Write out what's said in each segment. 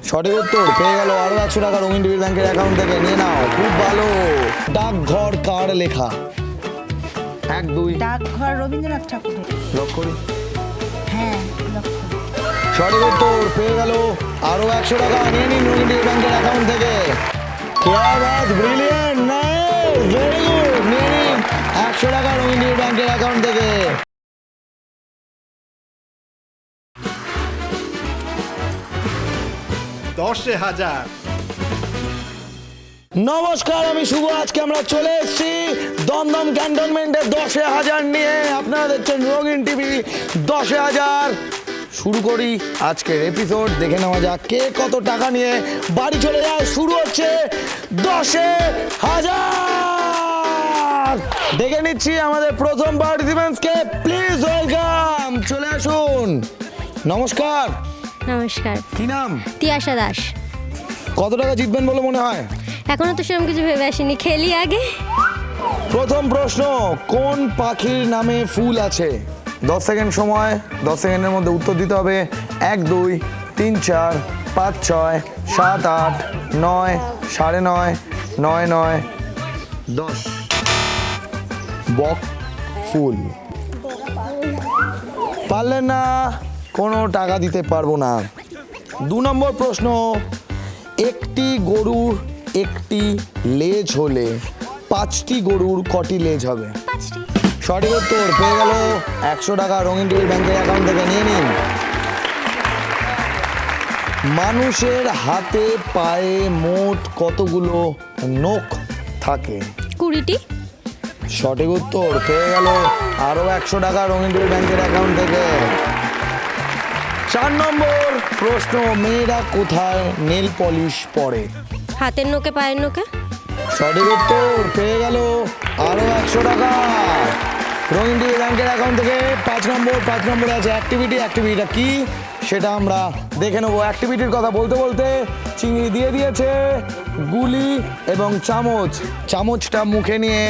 সঠিক উত্তর পেয়ে গেল আরো 100 টাকা রঙিন টিভি ব্যাংকের অ্যাকাউন্ট থেকে নিয়ে নাও। খুব ভালো। ডাকঘর কার লেখা? 1 2 ডাকঘর রবীন্দ্রনাথ ঠাকুরের। লক করি। হ্যাঁ, লক্ষ্য। সঠিক উত্তর পেয়ে গেল আরো 100 টাকা নিয়ে নিন রঙিন টিভি ব্যাংকের অ্যাকাউন্ট থেকে। क्या बात, ব্রিলিয়ান্ট, নাইস, ভেরি গুড। নিয়ে নিন 100 টাকা রঙিন টিভি ব্যাংকের অ্যাকাউন্ট থেকে। নমস্কার, আমি শুভ। আজকে আমরা চলে এসেছি দমদম ক্যান্টনমেন্টে 10,000 নিয়ে। আপনারা দেখছেন রঙিন টিভি 10,000। শুরু করি আজকের এপিসোড। দেখে নেওয়া যাক কে কত টাকা নিয়ে বাড়ি চলে যায়। শুরু হচ্ছে 10,000। দেখে নিচ্ছি আমাদের প্রথম পার্টিসিপেন্টসকে। প্লিজ ওয়েলকাম, চলে আসুন। নমস্কার। নমস্কার। কি নাম? তিয়াশা দাস। কত টাকা জিতবেন বলে মনে হয়? এখনো তো সেরকম কিছু ভেবে আসিনি, খেলি আগে। প্রথম প্রশ্ন, কোন পাখির নামে ফুল আছে? 10 সেকেন্ড সময়, 10 সেকেন্ডের মধ্যে উত্তর দিতে হবে। 1 2 3 4 5 6 7 8 9 9:30 9 9 10। বক ফুল। পারলেন না, কোনো টাকা দিতে পারবো না। 2 নম্বর প্রশ্ন, একটি গরুর একটি লেজ হলে 5টি গরুর কটি লেজ হবে? 5টি। সঠিক উত্তর পেয়ে গেল 100 টাকা রঙিন টিভি ব্যাংকের অ্যাকাউন্ট থেকে নিয়ে নিন। মানুষের হাতে পায়ে মোট কতগুলো নখ থাকে? 20টি। সঠিক উত্তর পেয়ে গেল আরো 100 টাকা রঙিন টিভি ব্যাংকের অ্যাকাউন্ট থেকে। 4 নম্বর প্রশ্ন, মেয়েরা কোথায় নেল পলিশ পরে? হাতের নোকে, পায়ের নোকে। সঠিক উত্তর পেয়ে গেল আরো 100 টাকা রঙিন টিভি ব্যাংকের অ্যাকাউন্ট থেকে। 5 নম্বরে আছে অ্যাক্টিভিটি। অ্যাক্টিভিটিটা কি সেটা আমরা দেখে নেবো। অ্যাক্টিভিটির কথা বলতে বলতে চিংড়ি দিয়ে দিয়েছে গুলি এবং চামচ। চামচটা মুখে নিয়ে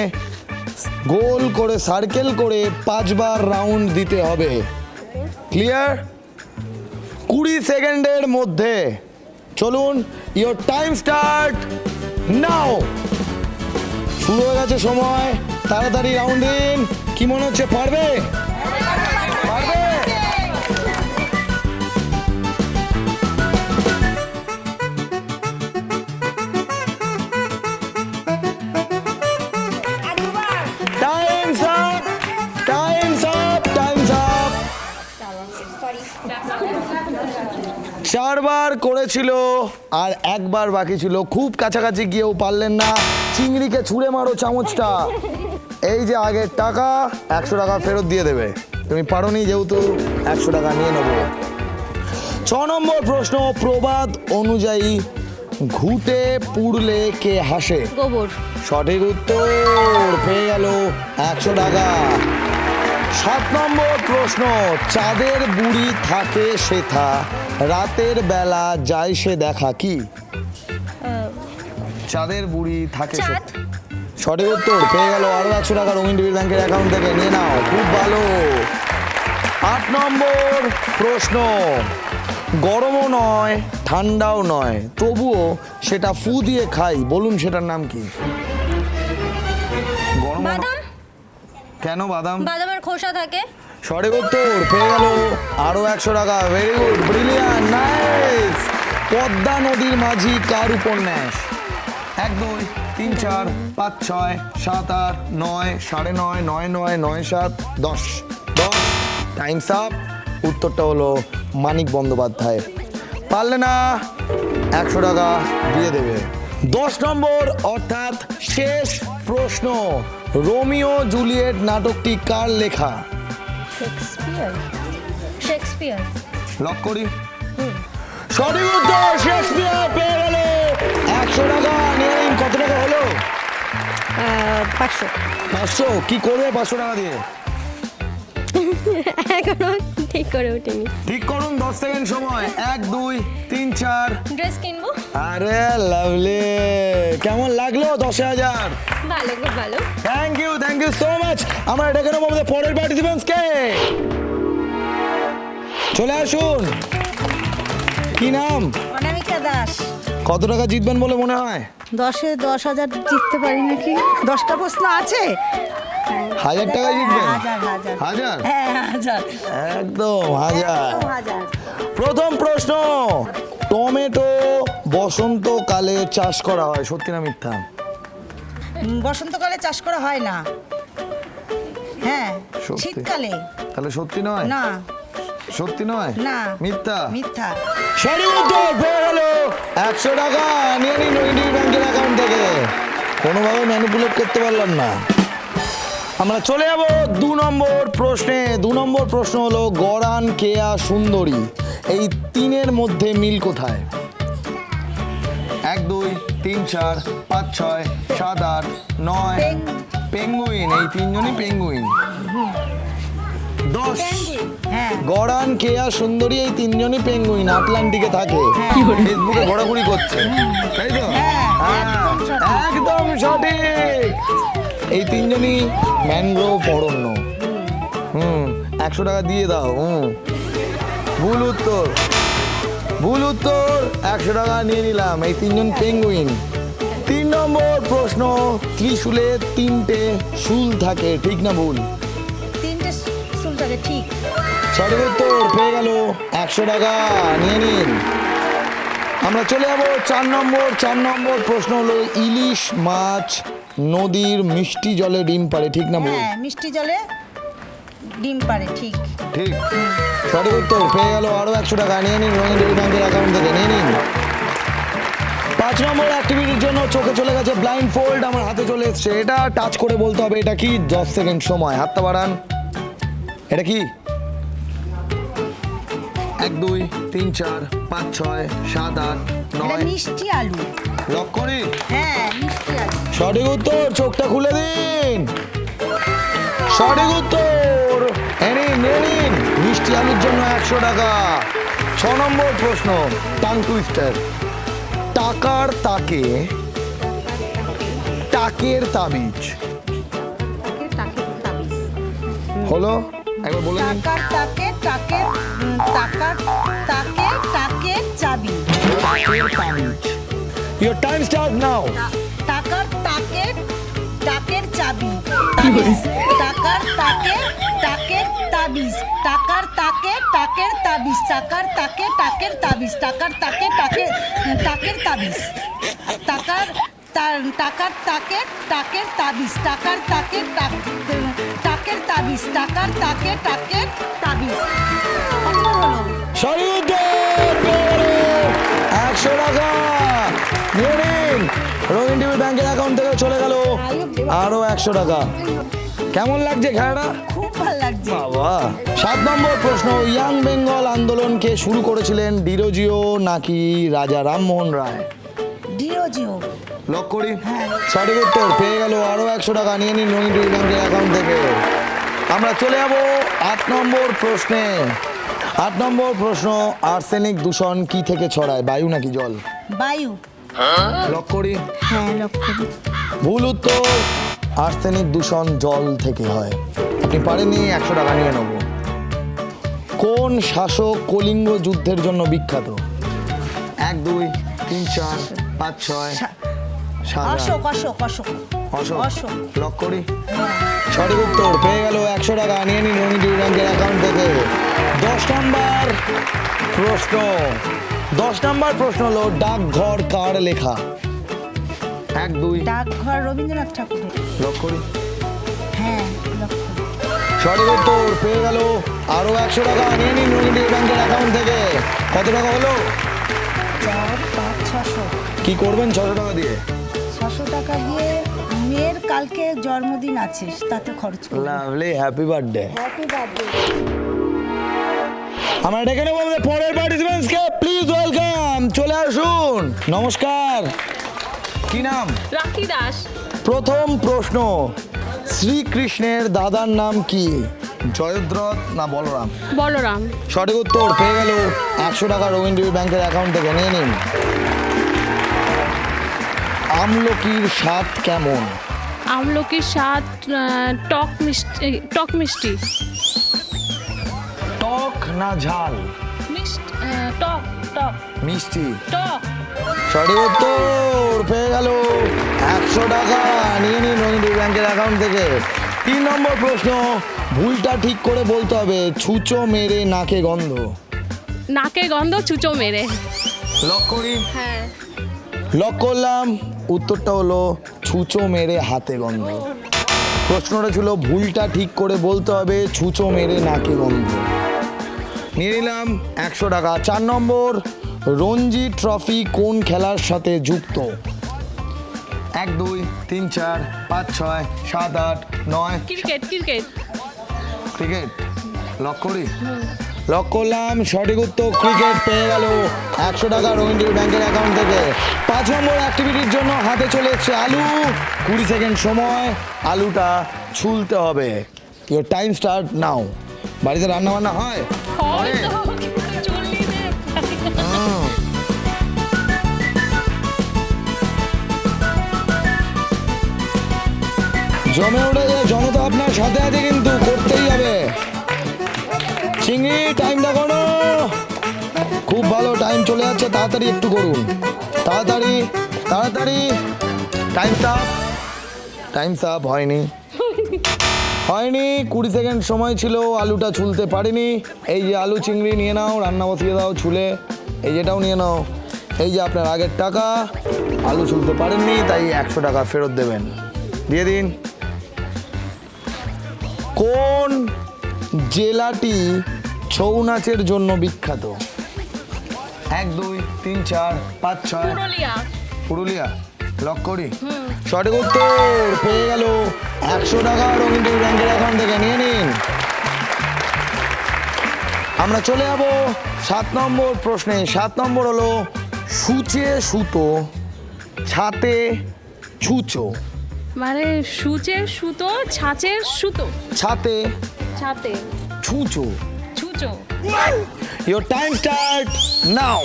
গোল করে সার্কেল করে 5 বার রাউন্ড দিতে হবে। ক্লিয়ার? 20 সেকেন্ডের মধ্যে। চলুন, ইয়োর টাইম স্টার্ট নাও। শুরু হয়ে গেছে সময়, তাড়াতাড়ি রাউন্ড দিন। কি মনে হচ্ছে, পারবে? পারবে? Times up, Times up, Times up. 4 বার করেছিল আর 1 বার বাকি ছিল। খুব কাছাকাছি গিয়েও পারলেন না। চিংড়িকে ছুঁড়ে মারো চামচটা। এই যে আগের টাকা, 100 টাকা ফেরত দিয়ে দেবে। তুমি পারোনি যেহেতু 100 টাকা নিয়ে নেবো। 6 নম্বর প্রশ্ন, প্রবাদ অনুযায়ী ঘুটে পুড়লে কে হাসে? গোবর। সঠিক উত্তর পেয়ে গেল 100 টাকা। 7 নম্বর প্রশ্ন, চাঁদের বুড়ি থাকে সেথা, রাতের বেলা যায় সে দেখা। কি? চাঁদের বুড়ি থাকে চাঁদ। সেথা। সঠিক উত্তর পেয়ে গেল আরো 100 টাকা রঙিন টিভি ব্যাংকের অ্যাকাউন্ট থেকে নিয়ে নাও। খুব ভালো। 8 নম্বর প্রশ্ন, গরমও নয় ঠান্ডাও নয়, তবুও সেটা ফু দিয়ে খাই, বলুন সেটার নাম কি? গরম। বাদাম। কেন বাদাম? বাদামের খোসা থাকে। সঠিক উত্তর পেয়ে গেল আরো 100 টাকা। Very good, brilliant, nice. Padma নদীর মাঝি কার উপন্যাস? 1 2 3 4 5 6 7 8 9 9:30 9 9 9 7 10 10। Times up. উত্তরটা হলো মানিক বন্দ্যোপাধ্যায়। পারলে না, 100 টাকা দিয়ে দেবে। 10 নম্বর অর্থাৎ শেষ প্রশ্ন, রোমিও জুলিয়েট নাটকটি কার লেখা? শেক্সপিয়ার। শেক্সপিয়ার। লক করি। সঠিক উত্তর শেক্সপিয়ার পেয়ে গেল 100 টাকা। নিয়ে নিন। কত টাকা হলো? 500। 500। কি করবে 500 টাকা দিয়ে? এখনো ঠিক করে উঠিনি। ঠিক করুন, 10 সেকেন্ড সময়। 1 2 3 4। ড্রেস কিনবো। আরে লাভলি, কেমন লাগলো 10,000? ভালো, খুব ভালো। Thank you so much. আমরা ডেকে নেবো আমাদের পরের পার্টিসিপেন্টসকে। চলে আসুন। কি নাম? অনামিকা দাস। কত টাকা জিতবেন বলে মনে হয়? 10,000 জিততে পারি নাকি? 10টা প্রশ্ন আছে। 1000 টাকা জিতবেন? হাজার। 1000? হ্যাঁ, হাজার। একদম 1000। হাজার। প্রথম প্রশ্ন, টমেটো বসন্তকালে চাষ করা হয়, সত্যি না মিথ্যা? বসন্তকালে চাষ করা হয় না। হ্যাঁ, সত্যি? শীতকালে। তাহলে সত্যি নয়? না, সত্যি নয়? না। মিথ্যা? মিথ্যা। সঠিক উত্তর পেয়ে গেল 100 টাকা নিয়ে নিন ইন্ডিয়ান ব্যাংকের অ্যাকাউন্ট থেকে। কোনোভাবে ম্যানিপুলেট করতে পারলাম না। আমরা চলে যাব 2 নম্বর প্রশ্নে। 2 নম্বর প্রশ্ন হলো গড়ান, কেয়া, সুন্দরী, এই তিনের মধ্যে মিল কোথায়? 1 2 3 4 5 6 7 8 9। পেঙ্গুইন, এই তিনজনই পেঙ্গুইন। 10। হ্যাঁ। গড়ান, কেয়া, সুন্দরী, এই তিনজনই পেঙ্গুইন, আটলান্টিকে থাকে, ফেসবুকে ঘোরাঘুরি করছে, তাই তো? হ্যাঁ, একদম সঠিক। একদম সঠিক। এই তিনজনই ম্যানগ্রোভ অরণ্য। 100 টাকা দিয়ে দাও। ভুল উত্তর, ভুল উত্তর। 100 টাকা নিয়ে নিলাম। এই তিনজন পেঙ্গুইন। 3 নম্বর প্রশ্ন, ত্রিশূলে 3টে শুল থাকে, ঠিক না ভুল? 3টে চুল থাকে, ঠিক। সঠিক উত্তর পেয়ে গেল 100 টাকা নিয়ে নিন। আমরা চলে যাব 4 নম্বর। 4 নম্বর প্রশ্ন হলো ইলিশ মাছ নদীর মিষ্টি জলে ডিম পাড়ে, ঠিক না ভুল? হ্যাঁ, মিষ্টি জলে ডিম পারে, ঠিক। ঠিক। সঠিক উত্তর পেয়ে গেল আরো 100 টাকা নিয়ে নিন রঙিন ডেবিট ব্যাংকের অ্যাকাউন্ট থেকে, নিয়ে নিন। 5 নম্বর অ্যাক্টিভিটির জন্য চোখে চলে গেছে ব্লাইন্ড ফোল্ড, আমার হাতে চলে এসছে। এটা টাচ করে বলতে হবে এটা কি। 10 সেকেন্ড সময়, হাতটা বাড়ান। এটা কি? 1 2 3 4 5 6 7 8 এটা 9। মিষ্টি আলু। লক করি? হ্যাঁ, মিষ্টি আলু। সঠিক উত্তর, চোখটা খুলে দিন। সঠিক উত্তর নিন মিষ্টি আলুর জন্য 100 টাকা। 6 নম্বর প্রশ্ন, টাং টুইস্টার। টাকার তাকে টাকের তাবিজ হলো, একবার বলে দিন। টাকার তাকে টাকের চাবি। টাকের তাবিজ। Your time start now. টাকার তাকে টাকের চাবি। তাবিজ। টাকার তাকে টাকের তাবিজ। টাকার তাকে টাকের তাবিজ। টাকার তাকে টাকের তাবিজ। টাকার তাকে টাকের তাবিজ। টাকার তাকে টাকের তাবিজ। টাকার তাকে টাকের তাবিজ। টাকার তাকে টাকের তাবিজ। কতবার হলো? সঠিক উত্তর পেয়ে গেল 100 টাকা নিয়ে নিন। রঙিন টিভি ব্যাংকের অ্যাকাউন্ট থেকে চলে গেল আরো 100 টাকা। কেমন লাগছে খেলাটা? খুব ভালো লাগছে। বাবা। 7 নম্বর প্রশ্ন, ইয়াং বেঙ্গল আন্দোলনকে শুরু করেছিলেন ডিরোজিও নাকি রাজা রামমোহন রায়? ডিরোজিও। লক করি? হ্যাঁ। সঠিক উত্তর পেয়ে গেল আরো 100 টাকা নিয়ে নিন রঙিন টিভি ব্যাংকের অ্যাকাউন্ট থেকে। আমরা চলে যাব 8 নম্বর প্রশ্নে। 8 নম্বর প্রশ্ন, আর্সেনিক দূষণ কি থেকে ছড়ায়, বায়ু নাকি জল? বায়ু। লক করি? হ্যাঁ, লক্ষ্য। ভুল উত্তর, আর্সেনিক দূষণ জল থেকে হয়। আপনি পারেননি, 100 টাকা নিয়ে নেব। কোন শাসক কলিঙ্গ যুদ্ধের জন্য বিখ্যাত? 1 2 3 4 5 6 7 অশোক। অশোক। অশোক। অশোক। অশোক। লক করি? সঠিক উত্তর পেয়ে গেল 100 টাকা নিয়ে নিন রঙিন টিভি ব্যাংকের অ্যাকাউন্ট থেকে। 10 নম্বর প্রশ্ন। 10 নম্বর প্রশ্ন হলো ডাকঘর কার লেখা? 1 2। ডাকঘর রবীন্দ্রনাথ ঠাকুরের। লক করি? হ্যাঁ, লক্ষ্য। সঠিক উত্তর পেয়ে গেল আরো 100 টাকা নিয়ে নিন রঙিন টিভি ব্যাংকের অ্যাকাউন্ট থেকে। কত টাকা হলো? 4 5 600। কি করবেন 600 টাকা দিয়ে? 600 টাকা দিয়ে মেয়ের কালকে জন্মদিন আছে, তাতে খরচ করব। Lovely, happy birthday. Happy birthday. আমরা ডেকে নেবো আমাদের পরের পার্টিসিপেন্টসকে, প্লিজ ওয়েলকাম, চলে আসুন। নমস্কার, কি নাম? রাখি দাস। প্রথম প্রশ্ন, শ্রীকৃষ্ণের দাদার নাম কি, জয়দ্রথ না বলরাম? বলরাম। সঠিক উত্তর পেয়ে গেল 100 টাকা রঙিন টিভি ব্যাংকের অ্যাকাউন্ট থেকে, নিয়ে নিন। আমলকির স্বাদ কেমন? আমলকির স্বাদ টক মিষ্টি। টক না ঝাল? মিষ্টি টক টক মিষ্টি। টক। সঠিক উত্তর, পেয়ে গেল 100 টাকা, নিয়ে নিন রোহিণী ব্যাংকের অ্যাকাউন্ট থেকে। 3 নম্বর প্রশ্ন, ভুলটা ঠিক করে বলতে হবে। ছুঁচো মেরে নাকে গন্ধ। নাকে গন্ধ চুচো মেরে। লক করি। হ্যাঁ। লক করলাম, উত্তরটা হলো ছুঁচো মেরে হাতে গন্ধ। প্রশ্নটা ছিল ভুলটা ঠিক করে বলতে হবে, ছুঁচো মেরে নাকে গন্ধ। নিয়ে নিলাম 100 টাকা। 4 নম্বর, রঞ্জি ট্রফি কোন খেলার সাথে যুক্ত? 1 2 3 4 5 6 7 8 9। Cricket cricket. ক্রিকেট। লক করি। লক করলাম, সঠিক উত্তর ক্রিকেট, পেয়ে গেল 100 টাকা রোহিণী ব্যাংকের অ্যাকাউন্ট থেকে। 5 নম্বর অ্যাক্টিভিটির জন্য হাতে চলে এসছে আলু। 20 সেকেন্ড সময়, আলুটা ছুলতে হবে। ইওর টাইম স্টার্ট নাও। বাড়িতে রান্না বান্না হয়? হয়তো কিন্তু চল্লি দে। জমে উঠেছে, জনতা আপনার সাথে আছে, কিন্তু করতেই হবে। চিংড়ি, টাইমটা করো। খুব ভালো, টাইম চলে যাচ্ছে, তাড়াতাড়ি একটু করুন, তাড়াতাড়ি তাড়াতাড়ি। টাইম সাপ হয়নি, হয়নি। 20 সেকেন্ড সময় ছিল, আলুটা ছুলতে পারিনি। এই যে আলু চিংড়ি নিয়ে নাও, রান্না বসিয়ে দাও ছুলে। এই যেটাও নিয়ে নাও। এই যে আপনার আগের টাকা, আলু ছুলতে পারেননি, তাই 100 টাকা ফেরত দেবেন। দিয়ে দিন। কোন জেলাটি ছৌ নাচের জন্য বিখ্যাত? 1 2 3 4 5 6। পুরুলিয়া। পুরুলিয়া। লক করি। সঠিক উত্তর, পেয়ে গেল 100 টাকা রোহিণী ব্যাংকের অ্যাকাউন্ট থেকে। নিয়ে নিন। আমরা চলে যাব 7 নম্বর প্রশ্নে। 7 নম্বর হলো সূচে সুতো, ছাতে ছুঁচো। মানে সূচের সুতো, ছাঁচের সুতো। ছাতে ছাতে ছুঁচো। ছুচো। Your time start now.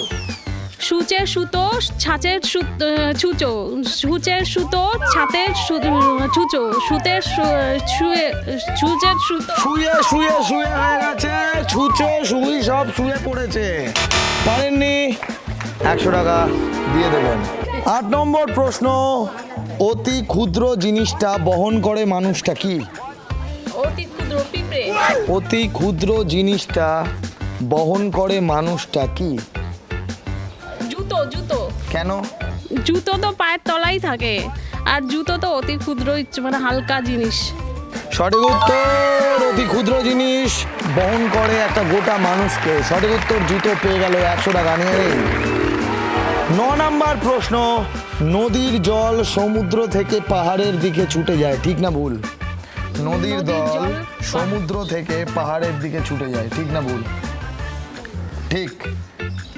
সূচের সুতো, ছাঁচের সুতো, ছুচো। সূচের সুতো, ছাতের ছুচো। সুতের সূচের সুতো। শুয়ে শুয়ে শুয়ে হয়ে গেছে, ছুঁচো সুই সব শুয়ে পড়েছে, পারেননি। 100 টাকা দিয়ে দেবেন। 8 নম্বর প্রশ্ন, অতি ক্ষুদ্র জিনিসটা বহন করে মানুষটা কি? অতি ক্ষুদ্র পিঁপড়ে। অতি ক্ষুদ্র জিনিসটা বহন করে মানুষটা কি? জুতো জুতো। কেন? জুতো তো পায়ের তলাই থাকে, আর জুতো তো অতি ক্ষুদ্র, মানে হালকা জিনিস। সঠিক উত্তর, অতি ক্ষুদ্র জিনিস বহন করে একটা গোটা মানুষকে। সঠিক উত্তর জুতো, পেয়ে গেল 100 টাকা। নিয়ে নিন। 9 নম্বর প্রশ্ন, নদীর জল সমুদ্র থেকে পাহাড়ের দিকে ছুটে যায়, ঠিক না ভুল? নদীর জল সমুদ্র থেকে পাহাড়ের দিকে ছুটে যায়, ঠিক না ভুল? ঠিক।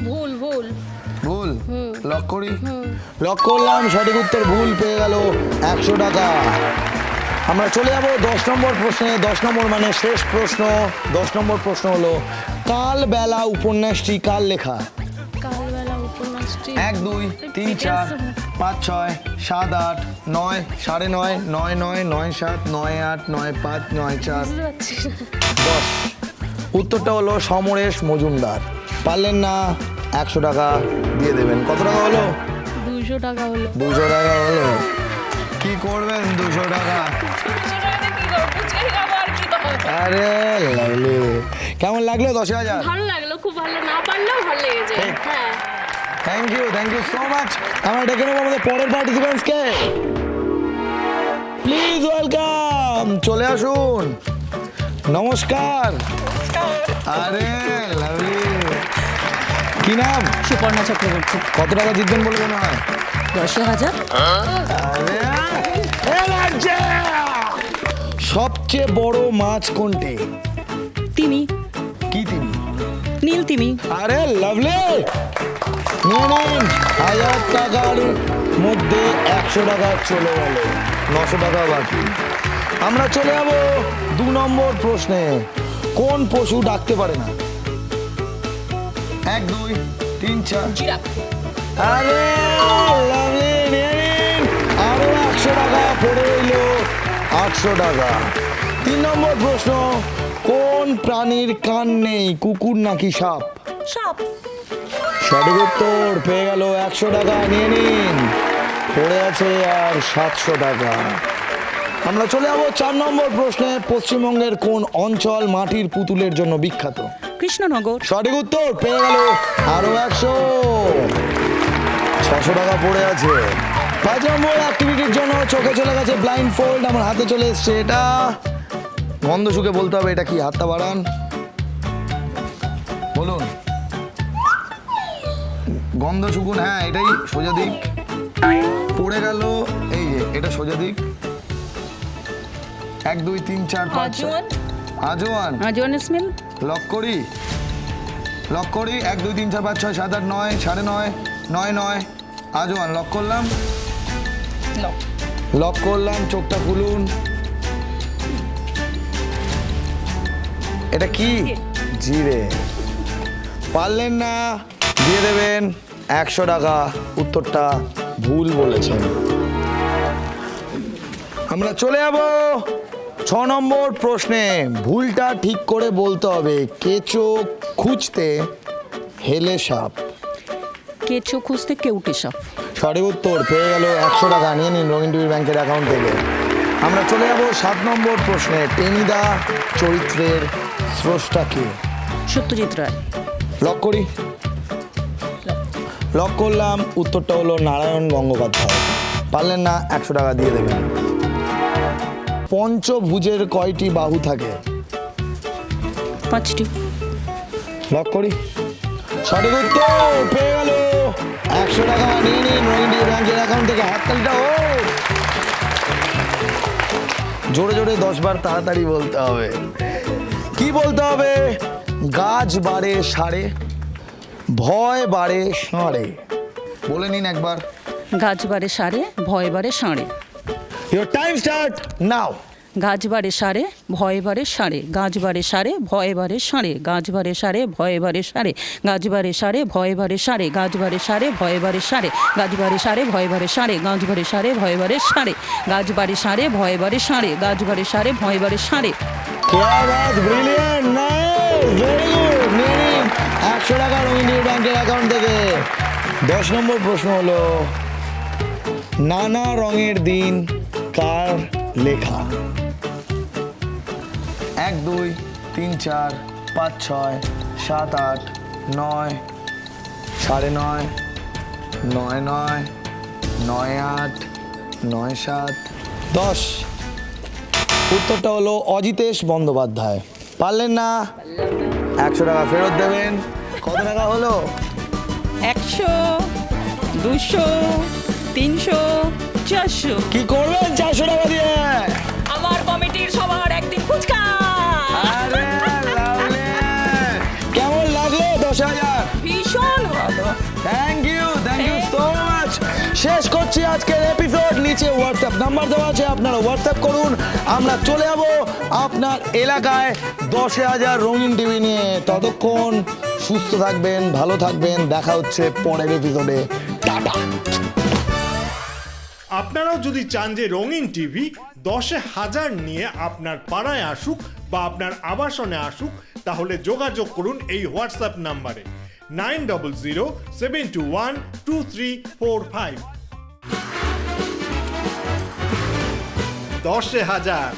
ভুল ভুল ভুল। লক করি। লক করলাম, সঠিক উত্তর ভুল, পেয়ে গেল 100 টাকা। আমরা চলে যাব 10 নম্বর প্রশ্নে। 10 নম্বর মানে শেষ প্রশ্ন। 10 নম্বর প্রশ্ন হলো কালবেলা উপন্যাসটি কার লেখা? কালবেলা উপন্যাসটি 1 2 3 4 5 6 7 8 9 9:30 9 9 9 7 9 8 9 5 9 4 বুঝতে পারছি না। 10। উত্তরটা হলো সমরেশ মজুমদার। পারলেন না, 100 টাকা দিয়ে দেবেন। কত টাকা হলো? 200 টাকা হলো। 200 টাকা হলো। কি করবেন 200 টাকা? আরে লাভলি, কেমন লাগলো 10,000? ভালো লাগলো, খুব ভালো, না পারলেও ভালো লেগেছে। ঠিক। হ্যাঁ, থ্যাংক ইউ সো মাচ। আমরা ডেকে নেবো আমাদের পরের পার্টিসিপেন্টসকে। প্লিজ ওয়েলকাম, চলে আসুন। নমস্কার। আরে লাভলি, কি নাম? সুপর্ণা চক্রবর্তী। কত টাকা জিতবেন বলে মনে হয়? 10,000। আরে এ লাগছে। সবচেয়ে বড় মাছ কোনটি? তিমি। কি তিনি? নীল তিমি। আরে লাভলি, নিয়ে নিন। 1000 টাকার মধ্যে 100 টাকা চলে গেল, 900 টাকা বাকি। আমরা চলে যাব 2 নম্বর প্রশ্নে। কোন পশু ডাকতে পারে না? 1 2 3 4। জিরাফ। আরে লাভলি, নিয়ে নিন। আরো 100 টাকা পড়ে রইল, 800 টাকা। 3 নম্বর প্রশ্ন, কোন প্রাণীর কান নেই, কুকুর নাকি সাপ? সাপ। সঠিক উত্তর, পেয়ে গেল 100 টাকা, নিয়ে নিন। পড়ে আছে আর 700 টাকা। আমরা চলে যাবো 4 নম্বর প্রশ্নে। পশ্চিমবঙ্গের কোন অঞ্চল মাটির পুতুলের জন্য বিখ্যাত? কৃষ্ণনগর। সঠিক উত্তর, পেয়ে গেল আরো 100। 600 টাকা পড়ে আছে। 5 নম্বর অ্যাক্টিভিটির জন্য চোখে চলে গেছে ব্লাইন্ড ফোল্ড, আমার হাতে চলে এসছে এটা। গন্ধ শুকে বলতে হবে এটা কি, হাতটা বাড়ান, বলুন। গন্ধ শুকুন, হ্যাঁ এটাই সোজা দিক। পড়ে গেল, এই যে এটা সোজা দিক। 1 2 3 4 5 আজওয়ান। আজওয়ান। আজওয়ান স্মেল। লক করি, লক করি। 1 2 3 4 5 6 7 8 9 9.5 9 9। আজওয়ান লক করলাম, লক করলাম। চোখটা খুলুন। এটা কি? জিরে। পারলেন না, দিয়ে দেবেন 100 টাকা। উত্তরটা ভুল বলেছেন। আমরা চলে যাব 6 নম্বর প্রশ্নে। ভুলটা ঠিক করে বলতে হবে। কেঁচো খুঁজতে হেলে সাপ। কেঁচো খুঁজতে কেউটে সাপ। সঠিক উত্তর, পেয়ে গেল 100 টাকা, নিয়ে নিন রঙিন টিভির ব্যাংকের অ্যাকাউন্ট থেকে। আমরা চলে যাব 7 নম্বর প্রশ্নে। টেনিদা চরিত্রের স্রষ্টা কে? সত্যজিৎ রায়। লক করি, লক করলাম। উত্তরটা হলো নারায়ণ গঙ্গোপাধ্যায়। পারলেন না, 100 টাকা দিয়ে দেবেন। পঞ্চভুজের কয়টি বাহু থাকে? 5টি। লক করি। সঠিক উত্তর, পেয়ে গেল 100 টাকা, নিয়ে নিন রঙিন টিভি ব্যাংকের অ্যাকাউন্ট থেকে। হাততালিটা ও জোরে জোরে 10 বার তাড়াতাড়ি বলতে হবে। কি বলতে হবে? গাছ বাড়ে সারে, ভয় বাড়ে সাঁড়ে। বলে নিন একবার। গাছ বাড়ে সারে, ভয় বাড়ে সাঁড়ে। Your time start now. গাছ বাড়ে সারে, ভয় বাড়ে সারে। গাছ বাড়ে সারে, ভয় বাড়ে সারে। গাছ বাড়ে সারে, ভয় বাড়ে সারে। গাছ বাড়ে সারে, ভয় বাড়ে সারে। গাছ বাড়ে সারে, ভয় বাড়ে সারে। গাছ বাড়ে সারে, ভয় বাড়ে সারে। গাছ বাড়ে সারে, ভয় বাড়ে সারে। গাছ বাড়ে সারে, ভয় বাড়ে সারে। গাছ বাড়ে সারে, ভয় বাড়ে সারে। क्या बात, ব্রিলিয়ান্ট, নাইস, ভেরি গুড। নিয়ে নিন 100 টাকা রঙিন টিভি ব্যাংকের অ্যাকাউন্ট থেকে। 10 নম্বর প্রশ্ন হলো, নানা রঙের দিন কার লেখা? 1 2 3 4 5 6 7 8 9 9.5 9 9 9 8 9 7 10। উত্তরটা হলো অজিতেশ বন্দ্যোপাধ্যায়। পারলেন না, 100 টাকা ফেরত দেবেন। কত টাকা হলো? 100, 200, 300, 400। কি করবেন 400 টাকা দিয়ে? আমার কমিটির সবার একদিন ফুচকা। আরে লাভলি। কেমন লাগলো 10,000? ভীষণ ভালো। Thank you so much. শেষ করছি আজকের এপিসোড। নিচে হোয়াটসঅ্যাপ নাম্বার দেওয়া আছে, আপনারা হোয়াটসঅ্যাপ করুন। আমরা চলে যাব আপনার এলাকায় 10,000 রঙিন টিভি নিয়ে। ততক্ষণ সুস্থ থাকবেন, ভালো থাকবেন। দেখা হচ্ছে পরের এপিসোডে। টাটা। আপনারাও যদি চান যে রঙিন টিভি 10,000 নিয়ে আপনার পাড়ায় আসুক বা আপনার আবাসনে আসুক, তাহলে যোগাযোগ করুন এই হোয়াটসঅ্যাপ নাম্বারে 9007212345। 10,000